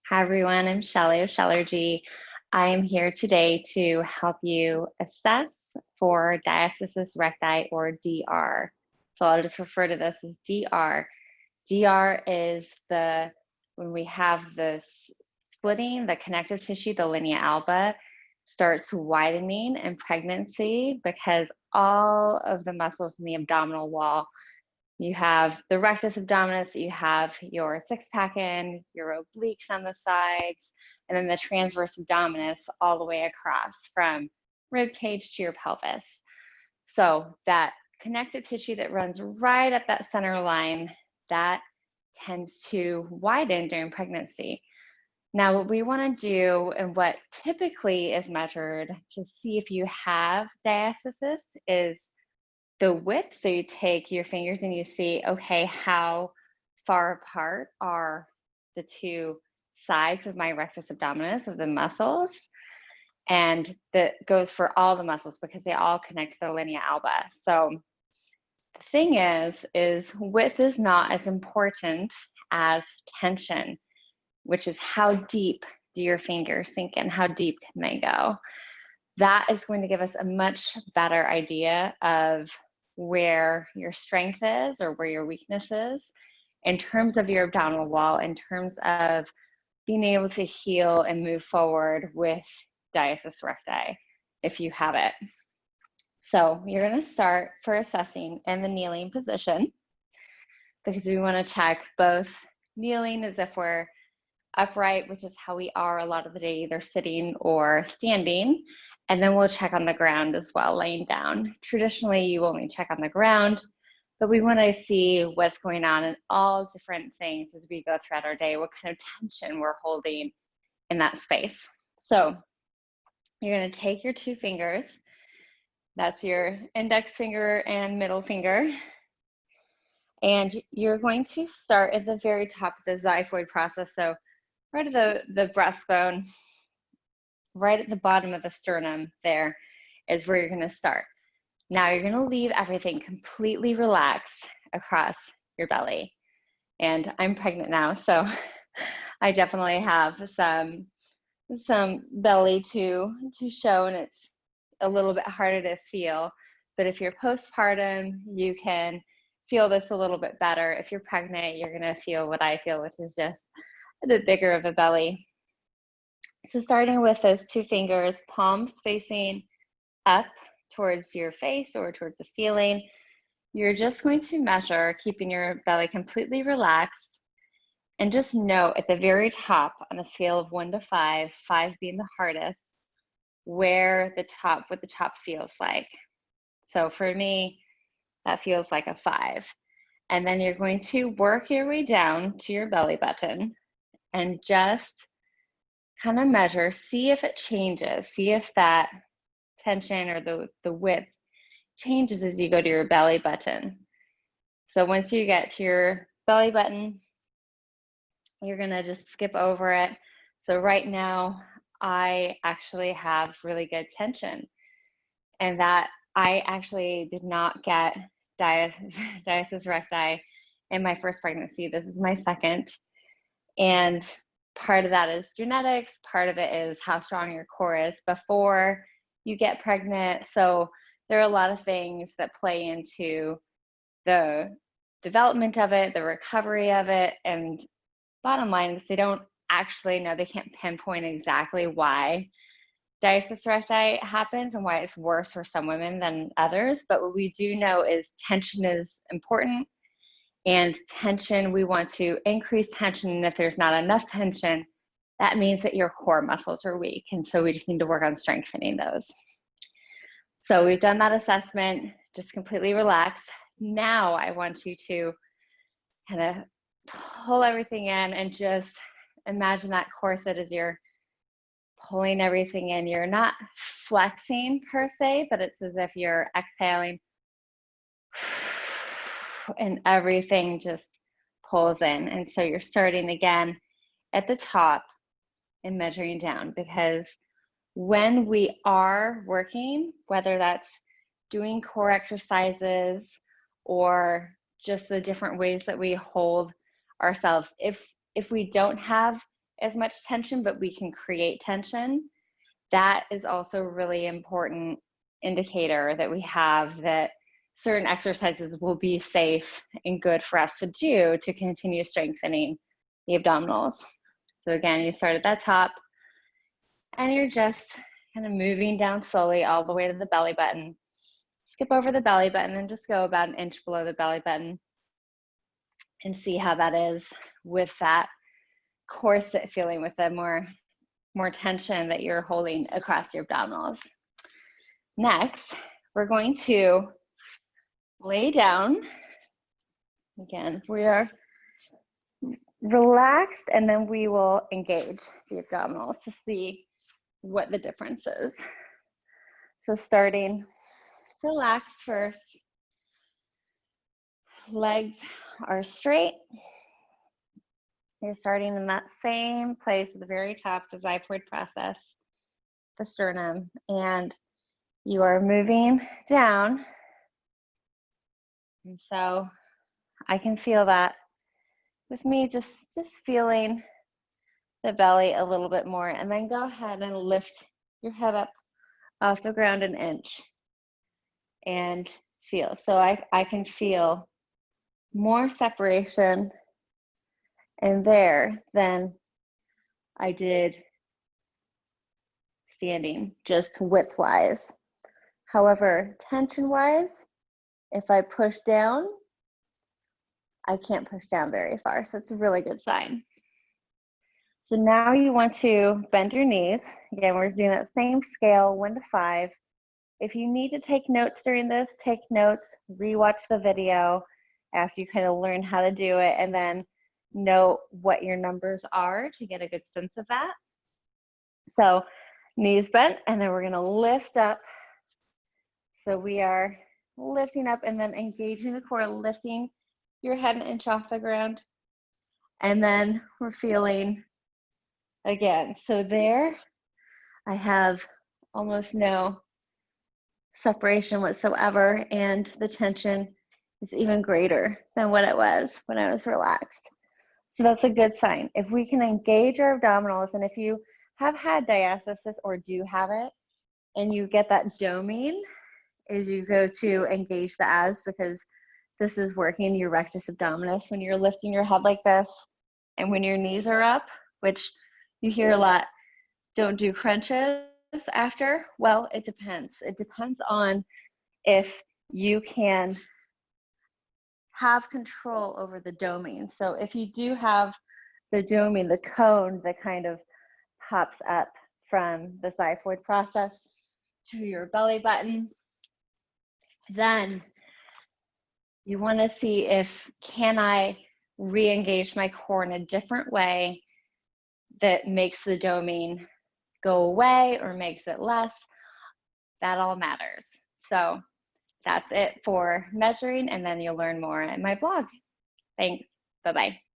Hi everyone, I'm Shelly of Shellergy. I am here today to help you assess for diastasis recti or DR. So I'll just refer to this as DR. DR is when we have the splitting, the connective tissue, the linea alba starts widening in pregnancy because all of the muscles in the abdominal wall, you have the rectus abdominis, you have your six-pack in, your obliques on the sides, and then the transverse abdominis all the way across from rib cage to your pelvis. So that connective tissue that runs right up that center line, that tends to widen during pregnancy. Now, what we want to do and what typically is measured to see if you have diastasis is the width. So you take your fingers and you see, okay, how far apart are the two sides of my rectus abdominis of the muscles? And that goes for all the muscles because they all connect to the linea alba. So the thing is width is not as important as tension, which is how deep do your fingers sink in? How deep can they go? That is going to give us a much better idea of where your strength is or where your weakness is in terms of your abdominal wall, in terms of being able to heal and move forward with diastasis recti if you have it. So you're going to start for assessing in the kneeling position because we want to check both kneeling as if we're upright, which is how we are a lot of the day, either sitting or standing. And then we'll check on the ground as well, laying down. Traditionally, you only check on the ground, but we want to see what's going on in all different things as we go throughout our day, what kind of tension we're holding in that space. So you're going to take your two fingers, that's your index finger and middle finger, and you're going to start at the very top of the xiphoid process. So right at the breastbone, right at the bottom of the sternum there is where you're going to start. Now you're going to leave everything completely relaxed across your belly. And I'm pregnant now, so I definitely have some belly to show, and it's a little bit harder to feel. But if you're postpartum, you can feel this a little bit better. If you're pregnant, you're going to feel what I feel, which is just a bit bigger of a belly. So starting with those two fingers, palms facing up towards your face or towards the ceiling, you're just going to measure, keeping your belly completely relaxed, and just note at the very top on a scale of 1 to 5, 5 being the hardest, what the top feels like. So for me, that feels like a 5. And then you're going to work your way down to your belly button and just kind of measure, see if it changes, see if that tension or the width changes as you go to your belly button. So once you get to your belly button, you're gonna just skip over it. So right now, I actually have really good tension, and that I actually did not get diastasis recti in my first pregnancy. This is my second. And part of that is genetics, part of it is how strong your core is before you get pregnant. So there are a lot of things that play into the development of it, the recovery of it, and bottom line is they don't actually know, they can't pinpoint exactly why diastasis recti happens and why it's worse for some women than others. But what we do know is tension is important. And tension, we want to increase tension. And if there's not enough tension, that means that your core muscles are weak. And so we just need to work on strengthening those. So we've done that assessment, just completely relax. Now I want you to kind of pull everything in and just imagine that corset as you're pulling everything in. You're not flexing per se, but it's as if you're exhaling and everything just pulls in. And so you're starting again at the top and measuring down, because when we are working, whether that's doing core exercises or just the different ways that we hold ourselves, if we don't have as much tension, but we can create tension. That is also a really important indicator that we have that certain exercises will be safe and good for us to do to continue strengthening the abdominals. So again, you start at that top and you're just kind of moving down slowly all the way to the belly button. Skip over the belly button and just go about an inch below the belly button and see how that is with that corset feeling, with the more tension that you're holding across your abdominals. Next, we're going to lay down. Again, we are relaxed, and then we will engage the abdominals to see what the difference is. So starting relaxed first. Legs are straight. You're starting in that same place at the very top, the xiphoid process, the sternum, and you are moving down. And so I can feel that with me, just feeling the belly a little bit more, and then go ahead and lift your head up off the ground an inch and feel. So I can feel more separation in there than I did standing, just width-wise. However, tension-wise, if I push down, I can't push down very far, so it's a really good sign. So now you want to bend your knees. Again, we're doing that same scale, 1 to 5. If you need to take notes during this, take notes, rewatch the video after you kind of learn how to do it, and then know what your numbers are to get a good sense of that. So knees bent, and then we're gonna lift up. So we are lifting up and then engaging the core, lifting your head an inch off the ground. And then we're feeling again. So there I have almost no separation whatsoever, and the tension is even greater than what it was when I was relaxed. So that's a good sign. If we can engage our abdominals, and if you have had diastasis or do have it, and you get that doming as you go to engage the abs, because this is working your rectus abdominis when you're lifting your head like this, and when your knees are up, which you hear a lot, don't do crunches after. Well, it depends. It depends on if you can have control over the doming. So if you do have the doming, the cone that kind of pops up from the xiphoid process to your belly button, then you want to see if can I re-engage my core in a different way that makes the doming go away or makes it less. That all matters. So that's it for measuring, and then you'll learn more in my blog. Thanks. Bye-bye.